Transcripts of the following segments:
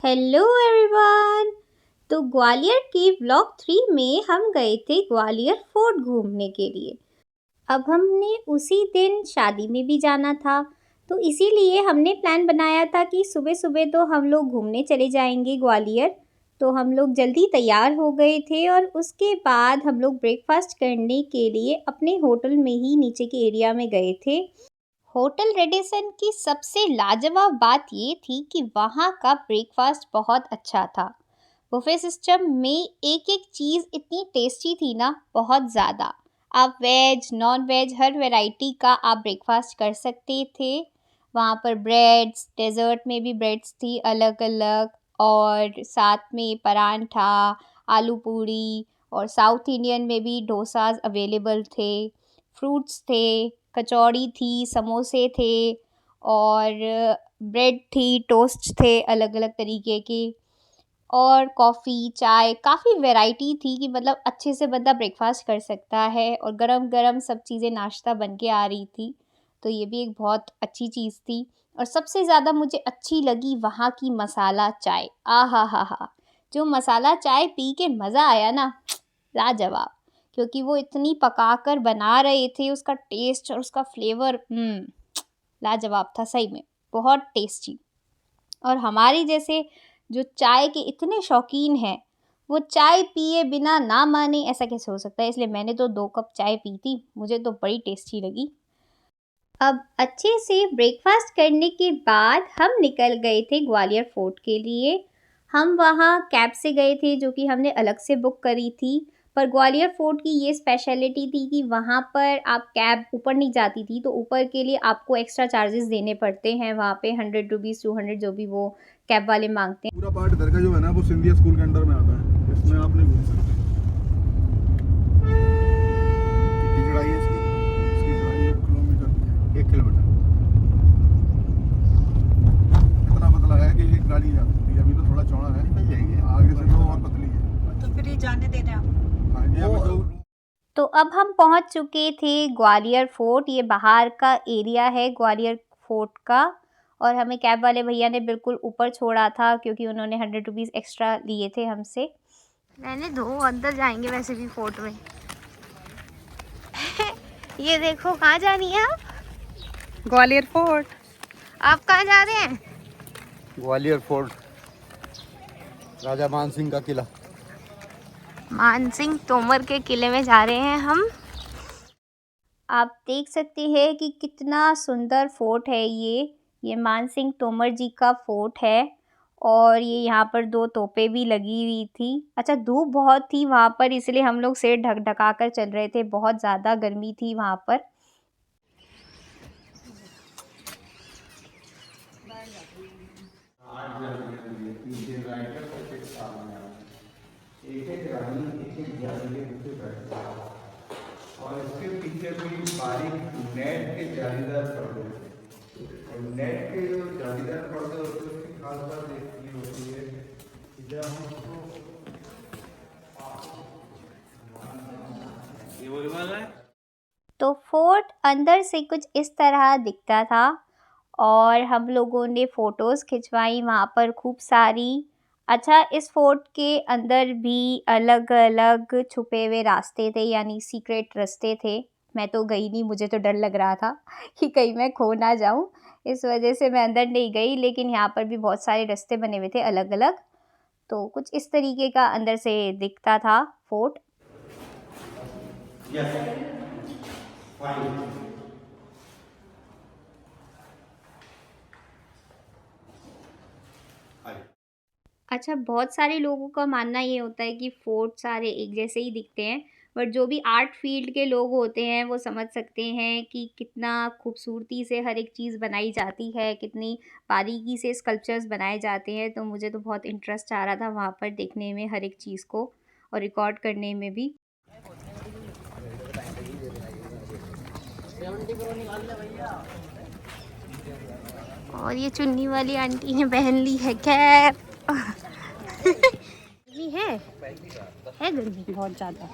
Hello everyone. तो ग्वालियर की vlog 3 में हम गए थे ग्वालियर फोर्ट घूमने के लिए। अब हमने उसी दिन शादी में भी जाना था, तो इसीलिए हमने प्लान बनाया था कि सुबह सुबह तो हम लोग घूमने चले जाएंगे ग्वालियर। तो हम लोग जल्दी तैयार हो गए थे और उसके बाद हम लोग ब्रेकफास्ट करने के लिए अपने होटल में ही नीचे के एरिया में गए थे। होटल रेडिसन की सबसे लाजवाब बात ये थी कि वहाँ का ब्रेकफास्ट बहुत अच्छा था। बुफे सिस्टम में एक एक चीज़ इतनी टेस्टी थी ना, बहुत ज़्यादा। आप वेज नॉन वेज हर वैरायटी का आप ब्रेकफास्ट कर सकते थे। वहाँ पर ब्रेड्स, डेज़र्ट में भी ब्रेड्स थी अलग अलग, और साथ में परांठा, आलू पूरी, और साउथ इंडियन में भी डोसाज अवेलेबल थे। फ्रूट्स थे, कचौड़ी थी, समोसे थे, और ब्रेड थी, टोस्ट थे अलग अलग तरीके के, और कॉफ़ी, चाय, काफ़ी वैरायटी थी कि मतलब अच्छे से बंदा ब्रेकफास्ट कर सकता है। और गरम गरम सब चीज़ें नाश्ता बन के आ रही थी, तो ये भी एक बहुत अच्छी चीज़ थी। और सबसे ज़्यादा मुझे अच्छी लगी वहाँ की मसाला चाय। आ हा हा हा, जो मसाला चाय पी के मज़ा आया ना, लाजवाब। क्योंकि वो इतनी पका कर बना रहे थे, उसका टेस्ट और उसका फ्लेवर लाजवाब था सही में, बहुत टेस्टी। और हमारी जैसे जो चाय के इतने शौकीन हैं, वो चाय पिए बिना ना माने ऐसा कैसे हो सकता है। इसलिए मैंने तो 2 कप चाय पी थी, मुझे तो बड़ी टेस्टी लगी। अब अच्छे से ब्रेकफास्ट करने के बाद हम निकल गए थे ग्वालियर फोर्ट के लिए। हम वहाँ कैब से गए थे, जो कि हमने अलग से बुक करी थी। पर ग्वालियर फोर्ट की ये स्पेशलिटी थी कि वहाँ पर आप कैब ऊपर नहीं जाती थी, तो ऊपर के लिए आपको एक्स्ट्रा चार्जेस देने पड़ते हैं। वहाँ पे 100 रुपीज़ 200 जो भी वो कैब वाले मांगते हैं। पूरा पार्ट इधर का जो है ना, वो सिंधिया स्कूल के अंडर में आता है। इसमें आप नहीं घूम सकते। कितनी चढ़ाई है इसकी चढ़ाई 1 किलोमीटर की है, 1 किलोमीटर। इतना पतला है कि एक गाड़ी जा सकती है। अभी तो थोड़ा चौड़ा है, निकल जाएगी आगे से, तो और पतली है। तो फिर ये जाने देना आप। हाँ, ये अभी तो अब हम पहुंच चुके थे ग्वालियर फोर्ट। ये बाहर का एरिया है ग्वालियर फोर्ट का, और हमें कैब वाले भैया ने बिल्कुल ऊपर छोड़ा था, क्योंकि उन्होंने 100 रुपीज़ एक्स्ट्रा लिए थे हमसे। मैंने दो अंदर जाएंगे वैसे भी फोर्ट में। ये देखो, कहाँ जा रही हैं आप? ग्वालियर फोर्ट। आप कहाँ जा रहे हैं? ग्वालियर फोर्ट, राजा मान सिंह का किला। मान सिंह तोमर के किले में जा रहे हैं हम। आप देख सकते हैं कि कितना सुंदर फोर्ट है ये मान सिंह तोमर जी का फोर्ट है। और ये यहाँ पर 2 तोपें भी लगी हुई थी। अच्छा, धूप बहुत थी वहाँ पर, इसलिए हम लोग सिर ढक ढका कर चल रहे थे, बहुत ज़्यादा गर्मी थी वहाँ पर। और इसके पीछे कोई बारीक नेट के जालीदार पर्दे थे। और नेट के जो जालीदार पर्दे होते हैं, उसकी खास बात एक ये होती है कि जब हम उसको तो फोर्ट अंदर से कुछ इस तरह दिखता था, और हम लोगों ने फ़ोटोज़ खिंचवाई वहाँ पर खूब सारी। अच्छा, इस फोर्ट के अंदर भी अलग अलग छुपे हुए रास्ते थे, यानी सीक्रेट रास्ते थे। मैं तो गई नहीं, मुझे तो डर लग रहा था कि कहीं मैं खो ना जाऊँ, इस वजह से मैं अंदर नहीं गई। लेकिन यहाँ पर भी बहुत सारे रास्ते बने हुए थे अलग अलग। तो कुछ इस तरीके का अंदर से दिखता था फोर्ट। अच्छा, बहुत सारे लोगों का मानना ये होता है कि फोर्ट सारे एक जैसे ही दिखते हैं, बट जो भी आर्ट फील्ड के लोग होते हैं वो समझ सकते हैं कि कितना खूबसूरती से हर एक चीज़ बनाई जाती है, कितनी बारीकी से स्कल्पचर्स बनाए जाते हैं। तो मुझे तो बहुत इंटरेस्ट आ रहा था वहाँ पर देखने में हर एक चीज़ को, और रिकॉर्ड करने में भी। और ये चुन्नी वाली आंटी ने पहन ली है कैप। गर्मी है गर्मी बहुत ज़्यादा।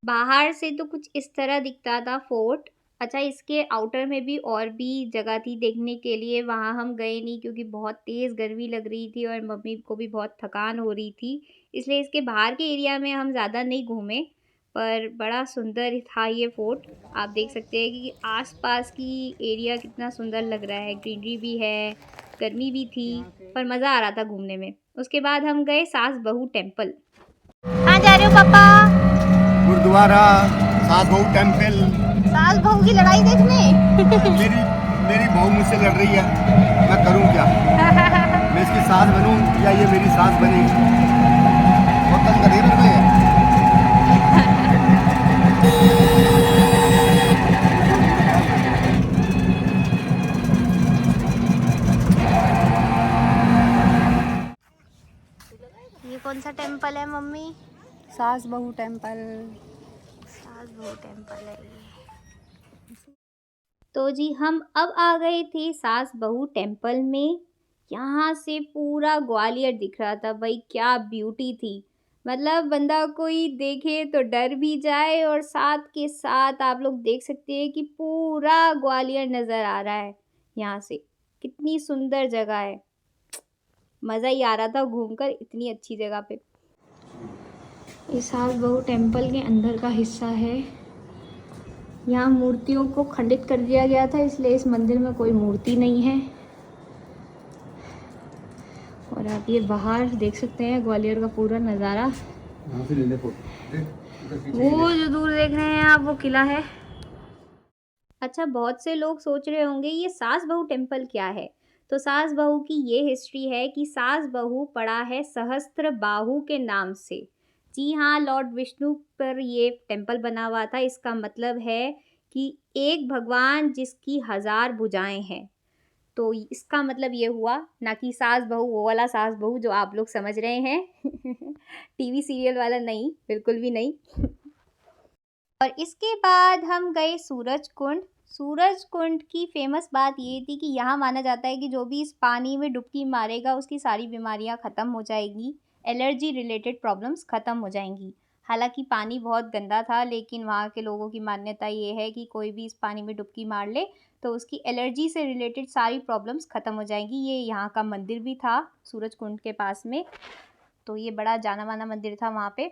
बाहर से तो कुछ इस तरह दिखता था फोर्ट, अच्छा, इसके आउटर में भी और भी जगह थी देखने के लिए, वहाँ हम गए नहीं क्योंकि बहुत तेज़ गर्मी लग रही थी और मम्मी को भी बहुत थकान हो रही थी, इसलिए इसके बाहर के एरिया में हम ज़्यादा नहीं घूमे। पर बड़ा सुंदर था ये फोर्ट। आप देख सकते हैं कि आस-पास की एरिया कितना सुंदर लग रहा है, ग्रीनरी भी है, गर्मी भी थी, पर मज़ा आ रहा था घूमने में। उसके बाद हम गए सास बहू टेम्पल। कहाँ जा रहे हो पापा? गुरुद्वारा सास बहू टेम्पल। सास बहू की लड़ाई देखने। मेरी मेरी बहू मुझसे लड़ रही है, मैं करूं क्या? मैं इसकी सास बनूं या ये मेरी सास बने? बहुत तंग कर रही है मेरे को ये कौन सा टेम्पल है मम्मी? सास बहू टेम्पल। सास बहू टेम्पल है ये। तो जी हम अब आ गए थे सास बहू टेम्पल में। यहाँ से पूरा ग्वालियर दिख रहा था भाई, क्या ब्यूटी थी। मतलब बंदा कोई देखे तो डर भी जाए और साथ के साथ आप लोग देख सकते हैं कि पूरा ग्वालियर नज़र आ रहा है यहाँ से। कितनी सुंदर जगह है, मज़ा ही आ रहा था घूमकर इतनी अच्छी जगह पे। ये सास बहू टेम्पल के अंदर का हिस्सा है। यहाँ मूर्तियों को खंडित कर दिया गया था, इसलिए इस मंदिर में कोई मूर्ति नहीं है। और आप ये बाहर देख सकते हैं ग्वालियर का पूरा नज़ारा। वो जो दूर देख रहे हैं आप, वो किला है। अच्छा, बहुत से लोग सोच रहे होंगे ये सास बहू टेम्पल क्या है। तो सास बहू की ये हिस्ट्री है कि सास बहू पड़ा है सहस्त्र बाहु के नाम से। जी हाँ, लॉर्ड विष्णु पर ये टेम्पल बना हुआ था। इसका मतलब है कि एक भगवान जिसकी 1000 भुजाएं हैं। तो इसका मतलब ये हुआ, ना कि सास बहू वो वाला सास बहू जो आप लोग समझ रहे हैं टीवी सीरियल वाला नहीं, बिल्कुल भी नहीं। और इसके बाद हम गए सूरज कुंड। सूरज कुंड की फेमस बात ये थी कि यहाँ माना जाता है कि जो भी इस पानी में डुबकी मारेगा उसकी सारी बीमारियाँ ख़त्म हो जाएगी, एलर्जी रिलेटेड प्रॉब्लम्स ख़त्म हो जाएंगी। हालांकि पानी बहुत गंदा था, लेकिन वहाँ के लोगों की मान्यता ये है कि कोई भी इस पानी में डुबकी मार ले तो उसकी एलर्जी से रिलेटेड सारी प्रॉब्लम्स ख़त्म हो जाएंगी। ये यहाँ का मंदिर भी था सूरज कुंड के पास में, तो ये बड़ा जाना माना मंदिर था वहाँ पे।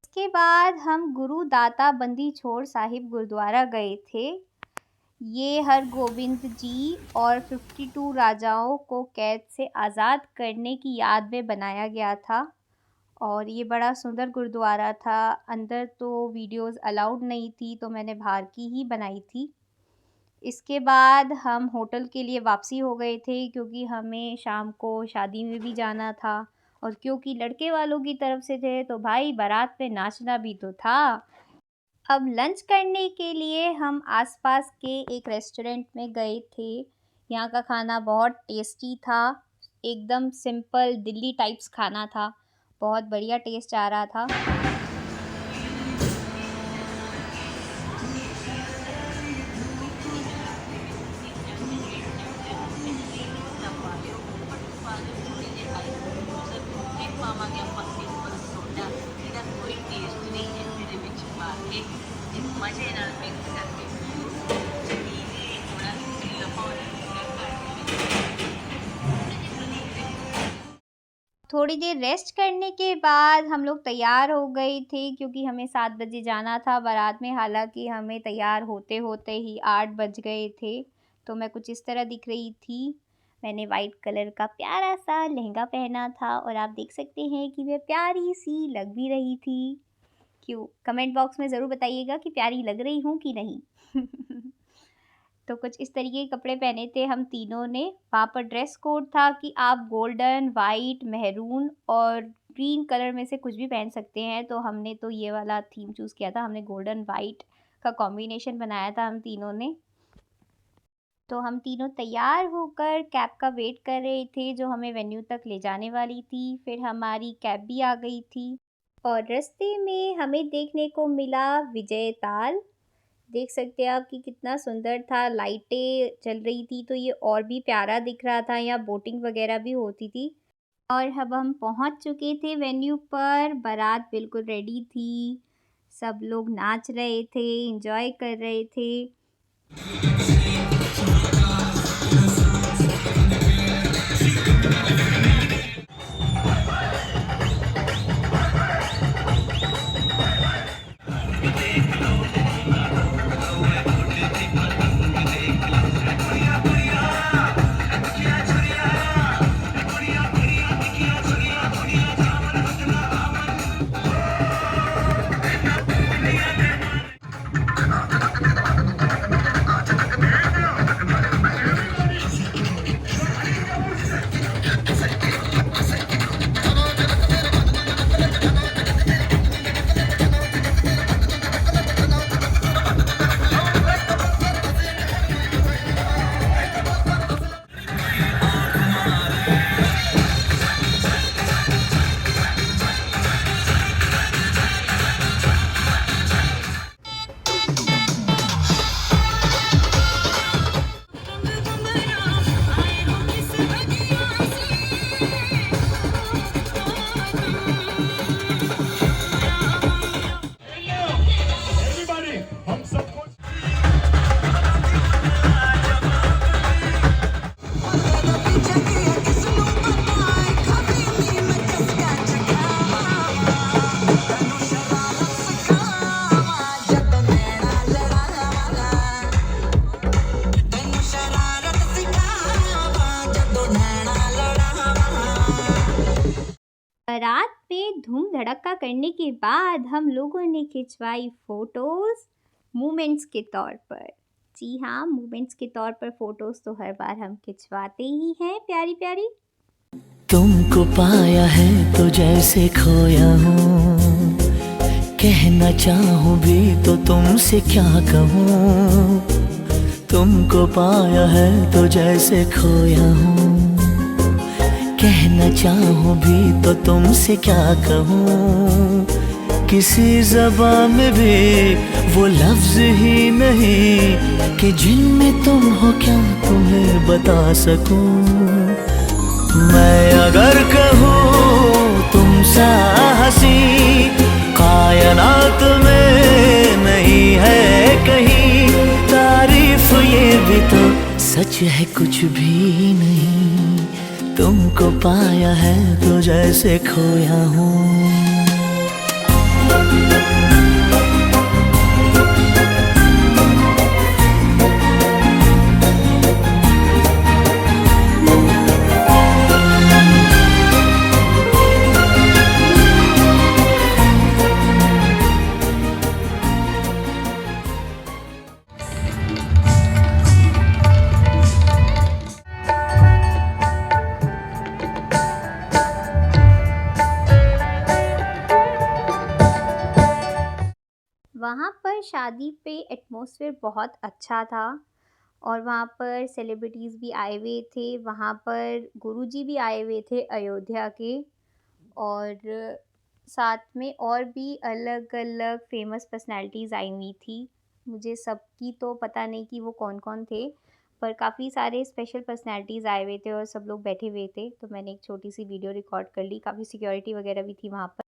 इसके बाद हम गुरु दाता बंदी छोड़ साहिब गुरुद्वारा गए थे। ये हरगोबिंद जी और 52 राजाओं को कैद से आज़ाद करने की याद में बनाया गया था। और ये बड़ा सुंदर गुरुद्वारा था। अंदर तो वीडियोस अलाउड नहीं थी, तो मैंने बाहर की ही बनाई थी। इसके बाद हम होटल के लिए वापसी हो गए थे क्योंकि हमें शाम को शादी में भी जाना था। और क्योंकि लड़के वालों की तरफ से थे तो भाई बारात पे नाचना भी तो था। अब लंच करने के लिए हम आसपास के एक रेस्टोरेंट में गए थे। यहाँ का खाना बहुत टेस्टी था, एकदम सिंपल दिल्ली टाइप्स खाना था, बहुत बढ़िया टेस्ट आ रहा था। थोड़ी देर रेस्ट करने के बाद हम लोग तैयार हो गए थे क्योंकि हमें 7 बजे जाना था बारात में। हालांकि हमें तैयार होते होते ही 8 बज गए थे। तो मैं कुछ इस तरह दिख रही थी। मैंने वाइट कलर का प्यारा सा लहंगा पहना था और आप देख सकते हैं कि मैं प्यारी सी लग भी रही थी। क्यों, कमेंट बॉक्स में ज़रूर बताइएगा कि प्यारी लग रही हूँ कि नहीं। तो कुछ इस तरीके के कपड़े पहने थे हम तीनों ने। वहाँ पर ड्रेस कोड था कि आप गोल्डन, वाइट, मेहरून और ग्रीन कलर में से कुछ भी पहन सकते हैं। तो हमने तो ये वाला थीम चूज़ किया था, हमने गोल्डन वाइट का कॉम्बिनेशन बनाया था हम तीनों ने। तो हम तीनों तैयार होकर कैब का वेट कर रहे थे जो हमें वेन्यू तक ले जाने वाली थी। फिर हमारी कैब भी आ गई थी और रास्ते में हमें देखने को मिला विजय ताल। देख सकते हैं आप कि कितना सुंदर था, लाइटें जल रही थी तो ये और भी प्यारा दिख रहा था। यहाँ बोटिंग वगैरह भी होती थी। और अब हम पहुँच चुके थे वेन्यू पर, बारात बिल्कुल रेडी थी, सब लोग नाच रहे थे, एंजॉय कर रहे थे। बारात में धूम धड़क्का करने के बाद हम लोगों ने खिंचवाई फोटोज़ मोमेंट्स के तौर पर। जी हाँ, मोमेंट्स के तौर पर फ़ोटोज़ तो हर बार हम खिंचवाते ही हैं प्यारी प्यारी। तुमको पाया है तो जैसे खोया हूँ, कहना चाहूँ भी तो तुमसे क्या कहूँ। तुमको पाया है तो जैसे खोया हूँ, कहना चाहूँ भी तो तुमसे क्या कहूँ। किसी ज़बान में भी वो लफ्ज़ ही नहीं कि जिनमें तुम हो क्या तुम्हें बता सकूँ। मैं अगर कहूँ तुम सा हंसी कायनात में नहीं है कहीं, तारीफ ये भी तो सच है कुछ भी नहीं। तुमको पाया है तो जैसे खोया हूँ। वहाँ पर शादी पे एटमॉस्फेयर बहुत अच्छा था और वहाँ पर सेलिब्रिटीज़ भी आए हुए थे। वहाँ पर गुरुजी भी आए हुए थे अयोध्या के, और साथ में और भी अलग अलग फेमस पर्सनालिटीज़ आई हुई थी। मुझे सबकी तो पता नहीं कि वो कौन कौन थे, पर काफ़ी सारे स्पेशल पर्सनालिटीज़ आए हुए थे और सब लोग बैठे हुए थे। तो मैंने एक छोटी सी वीडियो रिकॉर्ड कर ली। काफ़ी सिक्योरिटी वगैरह भी थी वहाँ पर।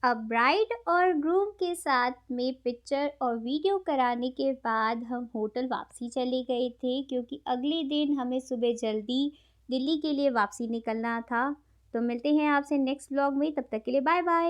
अब ब्राइड और ग्रूम के साथ में पिक्चर और वीडियो कराने के बाद हम होटल वापसी चले गए थे, क्योंकि अगले दिन हमें सुबह जल्दी दिल्ली के लिए वापसी निकलना था। तो मिलते हैं आपसे नेक्स्ट व्लॉग में, तब तक के लिए बाय बाय।